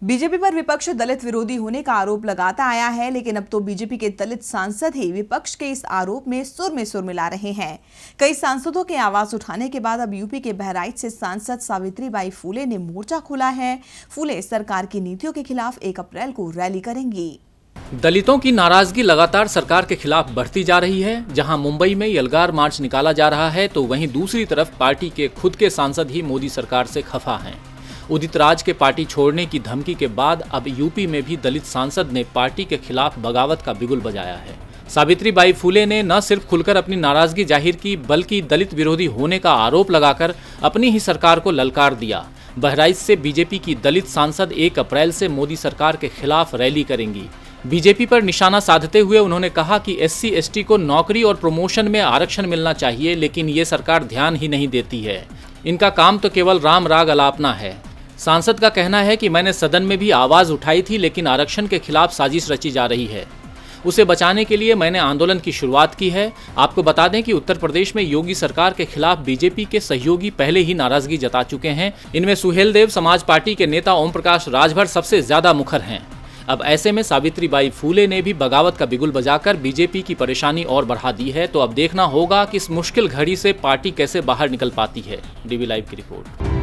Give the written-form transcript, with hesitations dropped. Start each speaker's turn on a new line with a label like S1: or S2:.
S1: BJP पर विपक्ष दलित विरोधी होने का आरोप लगाता आया है, लेकिन अब तो बीजेपी के दलित सांसद ही विपक्ष के इस आरोप में सुर मिला रहे हैं। कई सांसदों के आवाज उठाने के बाद अब यूपी के बहराइच से सांसद सावित्रीबाई फूले ने मोर्चा खोला है। फूले सरकार की नीतियों के खिलाफ 1 अप्रैल को रैली करेंगी।
S2: दलितों की नाराजगी लगातार सरकार के खिलाफ बढ़ती जा रही है। जहां मुंबई में यलगार मार्च निकाला जा रहा है, तो वहीं दूसरी तरफ पार्टी के खुद के सांसद ही मोदी सरकार से खफा हैं। उदित राज के पार्टी छोड़ने की धमकी के बाद अब यूपी में भी दलित सांसद ने पार्टी के खिलाफ बगावत का बिगुल बजाया है। सावित्रीबाई फूले ने न सिर्फ खुलकर अपनी नाराजगी जाहिर की, बल्कि दलित विरोधी होने का आरोप लगाकर अपनी ही सरकार को ललकार दिया। बहराइच से बीजेपी की दलित सांसद 1 अप्रैल से मोदी सरकार के खिलाफ रैली करेंगी। बीजेपी पर निशाना साधते हुए उन्होंने कहा कि SC ST को नौकरी और प्रमोशन में आरक्षण मिलना चाहिए, लेकिन ये सरकार ध्यान ही नहीं देती है। इनका काम तो केवल राम राग अलापना है। सांसद का कहना है कि मैंने सदन में भी आवाज उठाई थी, लेकिन आरक्षण के खिलाफ साजिश रची जा रही है। उसे बचाने के लिए मैंने आंदोलन की शुरुआत की है। आपको बता दें कि उत्तर प्रदेश में योगी सरकार के खिलाफ बीजेपी के सहयोगी पहले ही नाराजगी जता चुके हैं। इनमें सुहेलदेव समाज पार्टी के नेता ओम प्रकाश राजभर सबसे ज्यादा मुखर हैं। अब ऐसे में सावित्रीबाई फूले ने भी बगावत का बिगुल बजाकर बीजेपी की परेशानी और बढ़ा दी है। तो अब देखना होगा कि इस मुश्किल घड़ी से पार्टी कैसे बाहर निकल पाती है। DV लाइव की रिपोर्ट।